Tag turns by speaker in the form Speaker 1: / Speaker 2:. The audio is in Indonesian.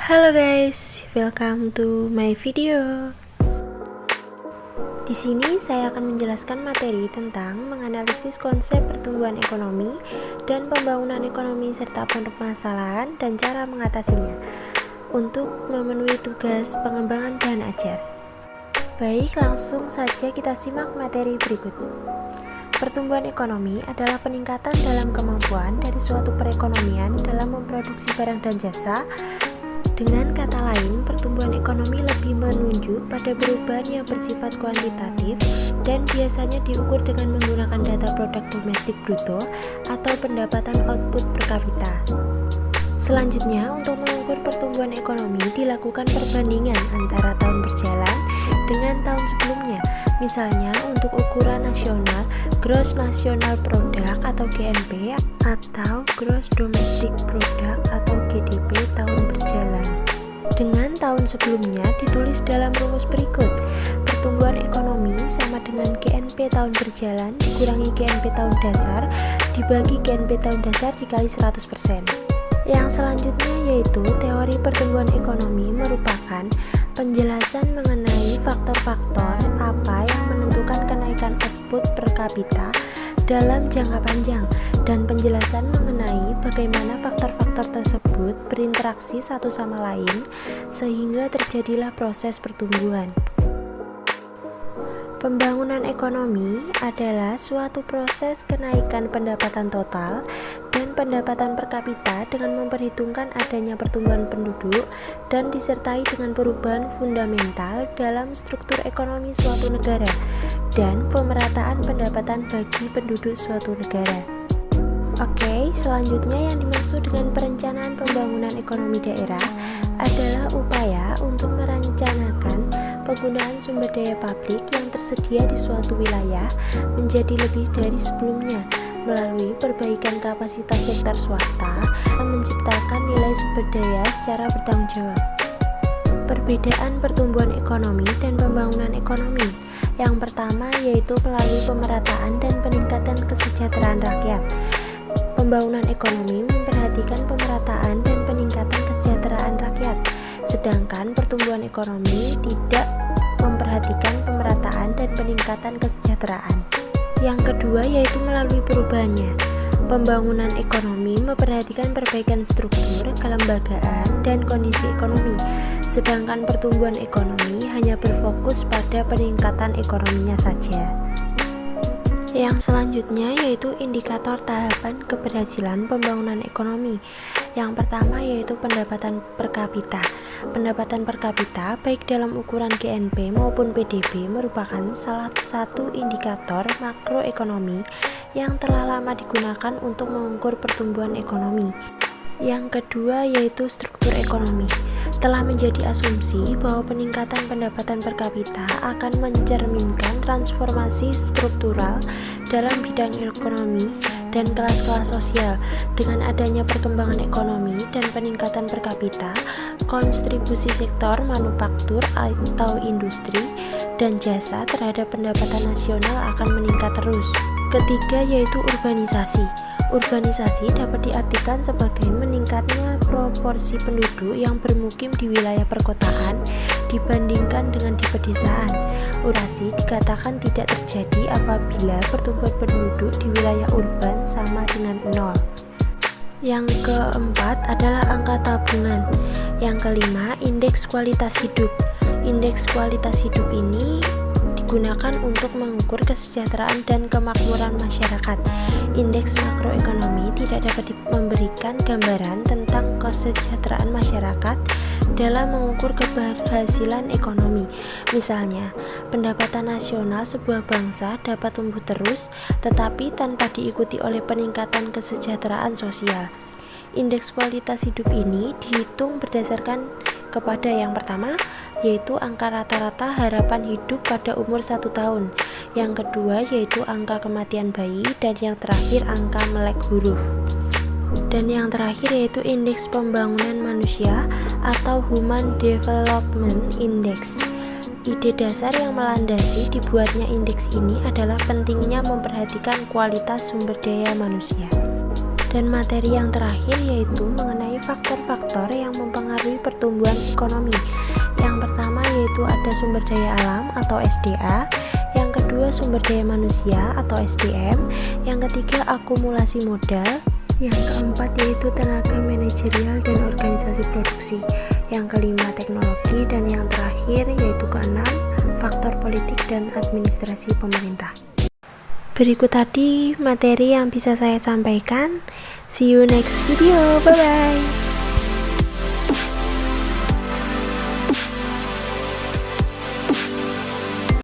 Speaker 1: Halo guys, welcome to my video. Di sini saya akan menjelaskan materi tentang menganalisis konsep pertumbuhan ekonomi dan pembangunan ekonomi serta permasalahan dan cara mengatasinya untuk memenuhi tugas pengembangan bahan ajar. Baik, langsung saja kita simak materi berikut. Pertumbuhan ekonomi adalah peningkatan dalam kemampuan dari suatu perekonomian dalam memproduksi barang dan jasa. Dengan kata lain, pertumbuhan ekonomi lebih menunjuk pada perubahan yang bersifat kuantitatif dan biasanya diukur dengan menggunakan data produk domestik bruto atau pendapatan output per kapita. Selanjutnya, untuk mengukur pertumbuhan ekonomi dilakukan perbandingan antara tahun berjalan dengan tahun sebelumnya. Misalnya, untuk ukuran nasional, Gross National Product atau GNP atau Gross Domestic Product atau GDP tahun berjalan. Dengan tahun sebelumnya ditulis dalam rumus berikut. Pertumbuhan ekonomi sama dengan GNP tahun berjalan dikurangi GNP tahun dasar dibagi GNP tahun dasar dikali 100%. Yang selanjutnya yaitu teori pertumbuhan ekonomi merupakan penjelasan mengenai faktor-faktor apa yang menentukan kenaikan output per kapita dalam jangka panjang dan penjelasan mengenai bagaimana faktor-faktor tersebut berinteraksi satu sama lain sehingga terjadilah proses pertumbuhan. Pembangunan ekonomi adalah suatu proses kenaikan pendapatan total dan pendapatan per kapita dengan memperhitungkan adanya pertumbuhan penduduk dan disertai dengan perubahan fundamental dalam struktur ekonomi suatu negara dan pemerataan pendapatan bagi penduduk suatu negara. Oke, selanjutnya yang dimaksud dengan perencanaan pembangunan ekonomi daerah adalah upaya untuk merencanakan penggunaan sumber daya publik yang tersedia di suatu wilayah menjadi lebih dari sebelumnya melalui perbaikan kapasitas sektor swasta dan menciptakan nilai sumber daya secara bertanggung jawab. Perbedaan pertumbuhan ekonomi dan pembangunan ekonomi. Yang pertama yaitu melalui pemerataan dan peningkatan kesejahteraan rakyat. Pembangunan ekonomi memperhatikan pemerataan dan peningkatan kesejahteraan rakyat, sedangkan pertumbuhan ekonomi tidak memperhatikan pemerataan dan peningkatan kesejahteraan. Yang kedua yaitu melalui perubahannya. Pembangunan ekonomi memperhatikan perbaikan struktur, kelembagaan, dan kondisi ekonomi, sedangkan pertumbuhan ekonomi hanya berfokus pada peningkatan ekonominya saja. Yang selanjutnya yaitu indikator tahapan keberhasilan pembangunan ekonomi. Yang pertama yaitu pendapatan per kapita. Pendapatan per kapita baik dalam ukuran GNP maupun PDB merupakan salah satu indikator makroekonomi yang telah lama digunakan untuk mengukur pertumbuhan ekonomi. Yang kedua yaitu struktur ekonomi. Telah menjadi asumsi bahwa peningkatan pendapatan per kapita akan mencerminkan transformasi struktural dalam bidang ekonomi dan kelas-kelas sosial. Dengan adanya perkembangan ekonomi dan peningkatan per kapita, kontribusi sektor manufaktur atau industri dan jasa terhadap pendapatan nasional akan meningkat terus. Ketiga yaitu urbanisasi. Urbanisasi dapat diartikan sebagai meningkatnya proporsi penduduk yang bermukim di wilayah perkotaan dibandingkan dengan di pedesaan. Urasi dikatakan tidak terjadi apabila pertumbuhan penduduk di wilayah urban sama dengan 0. Yang keempat adalah angka tabungan. Yang kelima, indeks kualitas hidup. Indeks kualitas hidup ini digunakan untuk mengukur kesejahteraan dan kemakmuran masyarakat. Indeks makroekonomi tidak dapat memberikan gambaran tentang kesejahteraan masyarakat dalam mengukur keberhasilan ekonomi. Misalnya, pendapatan nasional sebuah bangsa dapat tumbuh terus tetapi tanpa diikuti oleh peningkatan kesejahteraan sosial. Indeks kualitas hidup ini dihitung berdasarkan kepada yang pertama yaitu angka rata-rata harapan hidup pada umur 1 tahun, yang kedua yaitu angka kematian bayi, dan yang terakhir angka melek huruf. Dan yang terakhir yaitu indeks pembangunan manusia atau Human Development Index. Ide dasar yang melandasi dibuatnya indeks ini adalah pentingnya memperhatikan kualitas sumber daya manusia. Dan materi yang terakhir yaitu mengenai faktor-faktor yang mempengaruhi pertumbuhan ekonomi. Yang pertama yaitu ada sumber daya alam atau SDA, yang kedua sumber daya manusia atau SDM, yang ketiga akumulasi modal, yang keempat yaitu tenaga manajerial dan organisasi produksi, yang kelima teknologi, dan yang terakhir yaitu keenam faktor politik dan administrasi pemerintah. Berikut tadi materi yang bisa saya sampaikan. See you next video. Bye bye.